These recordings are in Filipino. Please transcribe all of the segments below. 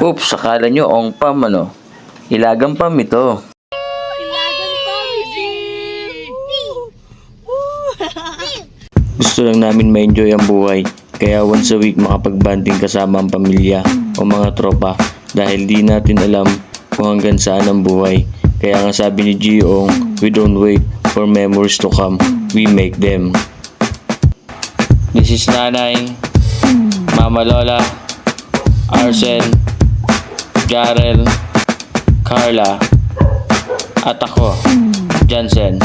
Oops, akala nyo ong pam ano? Ilagang pam ito. Ilagan pa, Missy! Gusto lang namin ma-enjoy ang buhay. Kaya once a week makapag-banding kasama ang pamilya o mga tropa dahil di natin alam kung hanggang saan ang buhay. Kaya nga sabi ni Giong, we don't wait for memories to come, we make them. This is Nanay, Mama Lola, Arsen, Jarel, Carla, at ako, Jansen.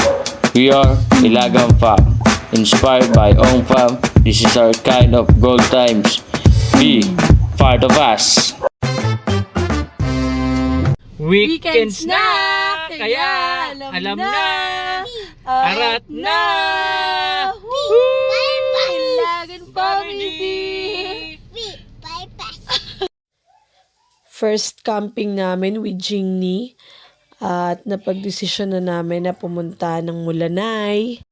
We are Ilagang Fam. Inspired by Ong Fam, this is our kind of gold times. Be part of us. Weekends na! Kaya alam na! Arat na! Ilagan pa, Missy! First camping namin with Jingni at napagdesisyon na namin na pumunta ng Mulanay.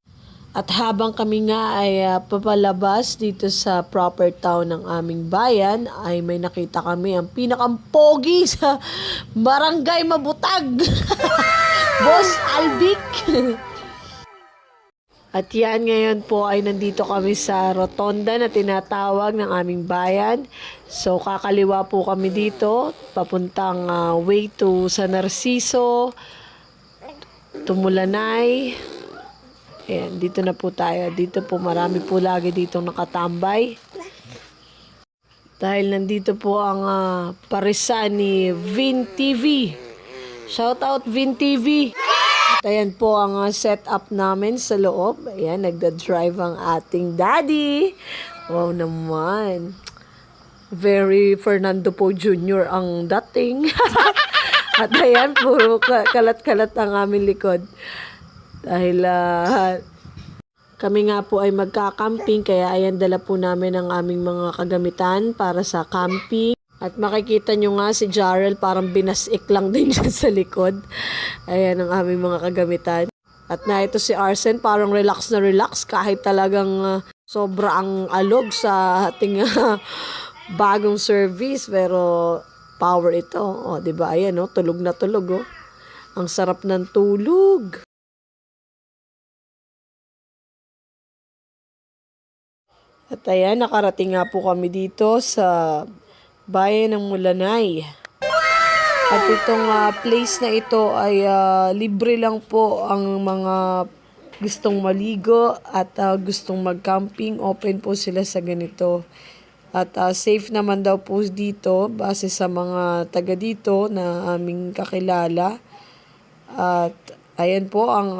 At habang kami nga ay papalabas dito sa proper town ng aming bayan, ay may nakita kami ang pinakampogi sa Barangay Mabutag. Boss Albic. At yan ngayon po ay nandito kami sa rotonda na tinatawag ng aming bayan. So kakaliwa po kami dito, papuntang way to San Narciso, Tumulanay. Ayan, dito na po tayo. Dito po marami po lagi ditong nakatambay. Dahil nandito po ang parisan ni Vin TV. Shout out Vin TV. At ayan po ang setup namin sa loob. Ayan, nagda-drive ang ating daddy. Wow naman. Very Fernando Po Jr. ang dating. At ayan, puro kalat-kalat ang aming likod. Dahil kami nga po ay magka-camping, kaya ayan dala po namin ang aming mga kagamitan para sa camping. At makikita nyo nga si Jarel parang binasik lang din siya sa likod. Ayan ang aming mga kagamitan. At na ito si Arsen parang relax na relax kahit talagang sobra ang alog sa ating bagong service. Pero power ito. O, diba? Ayan, tulog na tulog. Ang sarap ng tulog. At ayan, nakarating nga po kami dito sa bayan ng Mulanay. At itong place na ito ay libre lang po ang mga gustong maligo at gustong mag-camping. Open po sila sa ganito. At safe naman daw po dito base sa mga taga dito na aming kakilala. At ayan po ang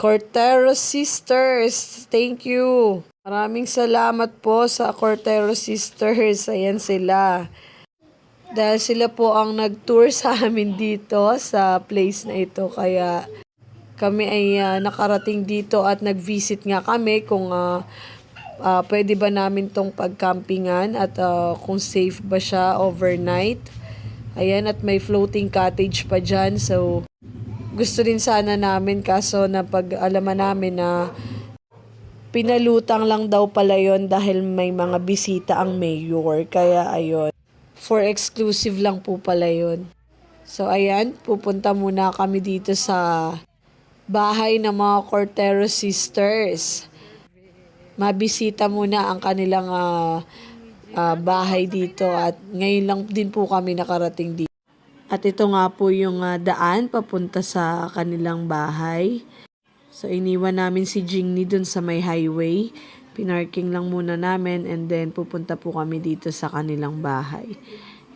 Cortero Sisters. Thank you. Maraming salamat po sa Cortero Sisters. Ayan sila. Dahil sila po ang nag-tour sa amin dito sa place na ito. Kaya kami ay nakarating dito at nag-visit nga kami kung pwede ba namin tong pag-campingan at kung safe ba siya overnight. Ayan, at may floating cottage pa dyan. So, gusto din sana namin kaso napag-alaman namin na pinalutang lang daw pala yon dahil may mga bisita ang mayor. Kaya ayun, for exclusive lang po pala yon. So ayan, pupunta muna kami dito sa bahay ng mga Cortero Sisters. Mabisita muna ang kanilang bahay dito at ngayon lang din po kami nakarating dito. At ito nga po yung daan papunta sa kanilang bahay. So, iniwan namin si Jingni dun sa may highway. Pinarking lang muna namin and then pupunta po kami dito sa kanilang bahay.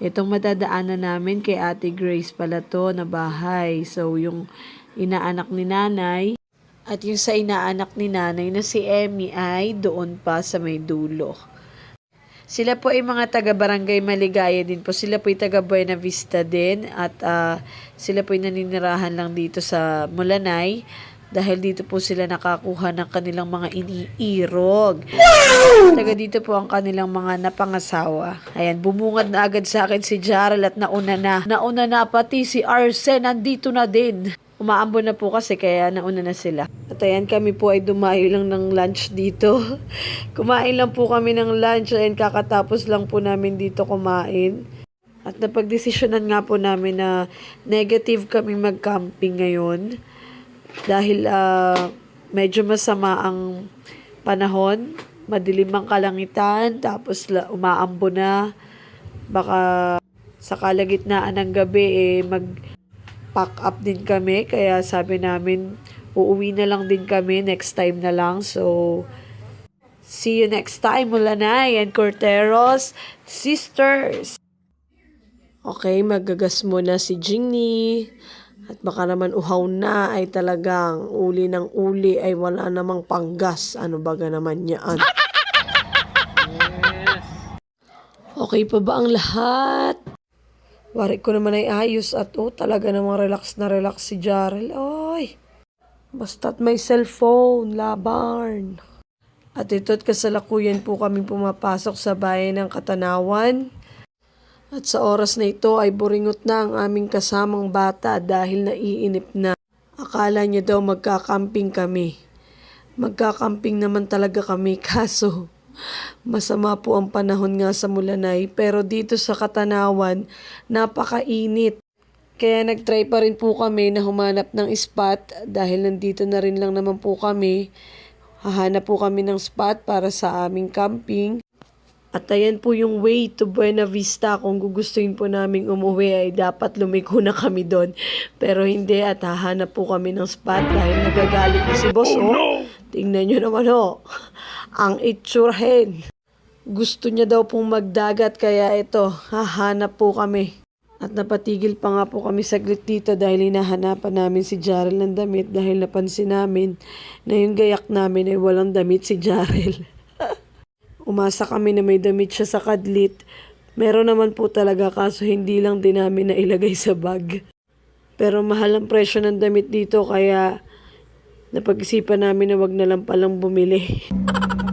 Itong madadaanan namin kay Ate Grace pala to na bahay. So, yung inaanak ni nanay at yung sa inaanak ni nanay na si Emmy ay doon pa sa may dulo. Sila po ay mga taga-barangay Maligaya din po. Sila po ay taga-Buena Vista din at sila po ay naninirahan lang dito sa Mulanay. Dahil dito po sila nakakuha ng kanilang mga iniirog. Taga dito po ang kanilang mga napangasawa. Ayan, bumungad na agad sa akin si Jarel at nauna na. Nauna na pati si Arsen, nandito na din. Umaambon na po kasi kaya nauna na sila. At ayan, kami po ay dumayo lang ng lunch dito. Kumain lang po kami ng lunch and kakatapos lang po namin dito kumain. At At napagdesisyonan nga po namin na negative kami mag-camping ngayon dahil medyo masama ang panahon, madilim ang kalangitan, tapos umaambo na. Baka sa kalagitnaan ng gabi mag-pack up din kami, kaya sabi namin uuwi na lang din kami next time na lang. So, see you next time, Mulanay and Corteros sisters. Okay, magagas muna si Jinny. At baka naman uhaw na ay talagang uli ng uli ay wala namang panggas. Ano baga naman yan? Yes. Okay pa ba ang lahat? Wari ko naman ay ayos at talaga namang relax na relax si Jarel. Ay, basta't may cellphone, labarn. At ito't kasalukuyan po kami pumapasok sa bayan ng Katanawan. At sa oras na ito ay buringot na ang aming kasamang bata dahil naiinip na. Akala niya daw magkakamping kami. Magkakamping naman talaga kami kaso masama po ang panahon nga sa Mulanay, pero dito sa Katanawan napakainit. Kaya nagtry pa rin po kami na humanap ng spot dahil nandito na rin lang naman po kami. Hahanap po kami ng spot para sa aming camping. At ayan po yung way to Buena Vista. Kung gugustuhin po naming umuwi ay dapat lumiko na kami doon. Pero hindi, at hahanap po kami ng spot dahil nagagalit na si boss. Tingnan nyo naman ang itsurhen. Gusto niya daw pong magdagat kaya ito, hahanap po kami. At napatigil pa nga po kami saglit dito dahil hinahanapan namin si Jarel ng damit dahil napansin namin na yung gayak namin ay walang damit si Jarel. Umasa kami na may damit siya sa kadlit. Meron naman po talaga kaso hindi lang din namin nailagay sa bag. Pero mahal ang presyo ng damit dito kaya napag-isipan namin na wag na lang palang bumili.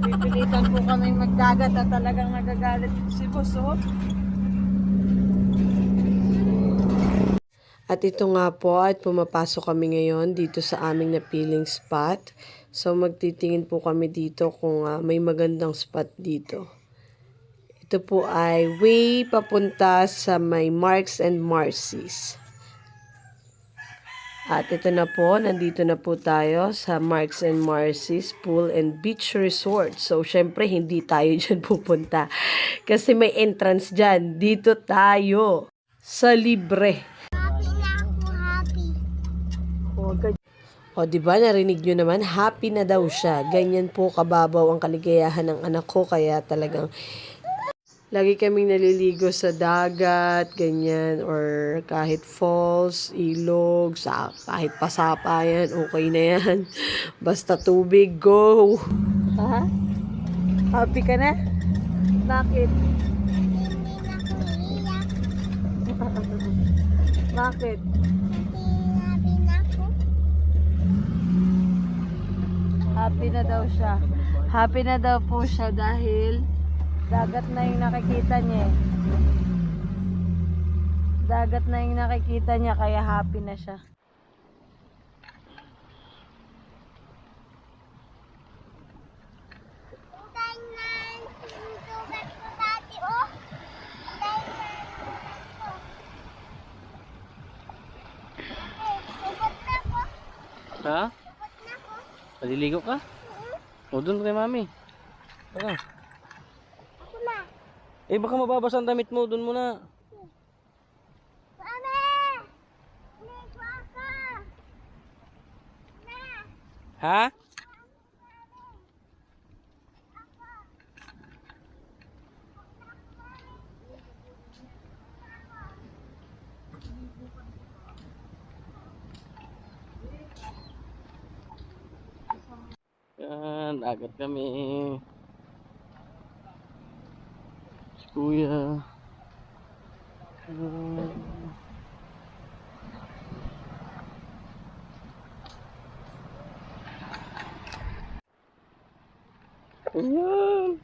Pipilitan po kami magdagat at talagang nagagalit si boss. At ito nga po at pumapasok kami ngayon dito sa aming napiling spot. So magtitingin po kami dito kung may magandang spot dito. Ito po ay way papunta sa may Marks and Marcy's. At ito na po, nandito na po tayo sa Marks and Marcy's Pool and Beach Resort. So syempre hindi tayo dyan pupunta kasi may entrance dyan. Dito tayo sa libre. O, diba, narinig nyo naman, happy na daw siya. Ganyan po kababaw ang kaligayahan ng anak ko, kaya talagang lagi kaming naliligo sa dagat, ganyan, or kahit falls, ilog, kahit pasapa yan, okay na yan. Basta tubig, go! Ha? Happy ka na? Bakit? Bakit? Happy na daw siya. Happy na daw po siya dahil dagat na yung nakikita niya. Dagat na yung nakikita niya kaya happy na siya. Ha? Paliligo ka? O, doon kay mami. Tara. Ako na. Eh, baka mababasa ang damit mo. Doon muna. Mami! Ligo ako! Na! Ha? Yan, agad kami. Si Kuya. Ayan.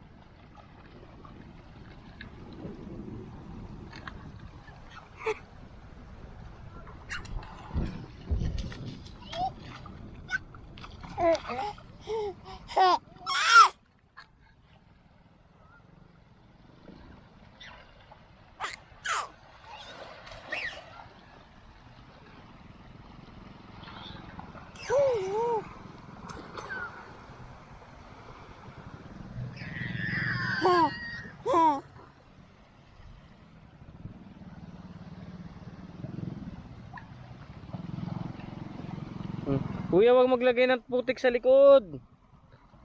Kuya, wag maglagay ng putik sa likod.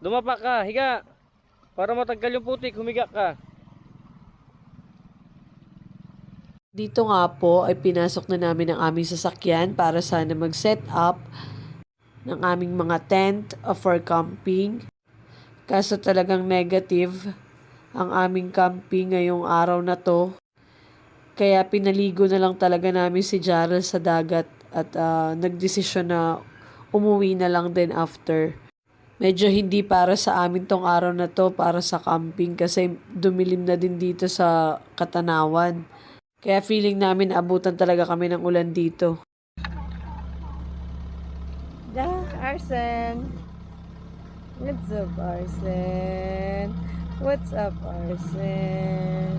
Dumapa ka, higa. Para matanggal yung putik, humiga ka. Dito nga po ay pinasok na namin ang aming sasakyan para sana mag-set up ng aming mga tent for camping. Kaso talagang negative ang aming camping ngayong araw na to. Kaya pinaligo na lang talaga namin si Jarrell sa dagat at nagdesisyon na umuwi na lang din after. Medyo hindi para sa amin tong araw na to, para sa camping kasi dumilim na din dito sa Katanawan. Kaya feeling namin abutan talaga kami ng ulan dito. Arsen. What's up, Arsen? What's up, Arsen?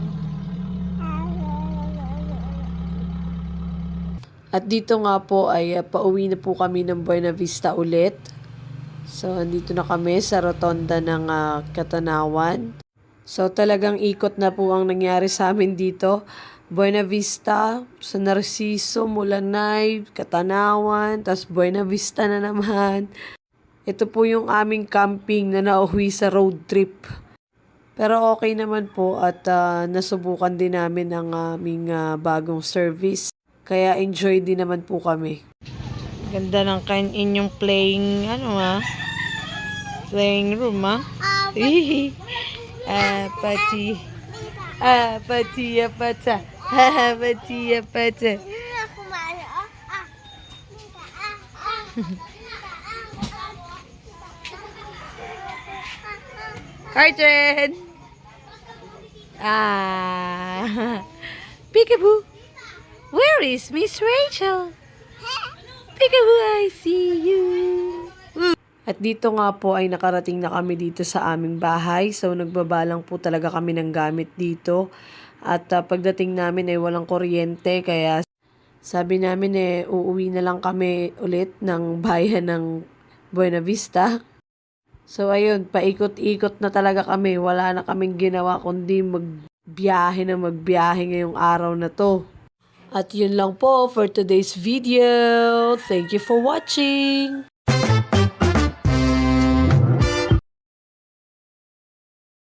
At dito nga po ay pauwi na po kami ng Buena Vista ulit. So, andito na kami sa rotonda ng Katanawan. So, talagang ikot na po ang nangyari sa amin dito. Buena Vista, sa Narciso, Mulanay, Katanawan, tas Buena Vista na naman. Ito po yung aming camping na nauwi sa road trip. Pero okay naman po at nasubukan din namin ang aming bagong service. Kaya enjoy din naman po kami. Ganda ng inyong playing, playing room, Pati. Pati, pata. Pati, pata. Aku malu. Arjen! Peekaboo! Where is Miss Rachel? Peekaboo, I see you! At dito nga po ay nakarating na kami dito sa aming bahay. So nagbabalang po talaga kami ng gamit dito. At pagdating namin ay walang kuryente. Kaya sabi namin uuwi na lang kami ulit ng bayan ng Buena Vista. So ayun, paikot-ikot na talaga kami. Wala na kaming ginawa kundi magbiyahe ngayong araw na to. At yun lang po for today's video. Thank you for watching!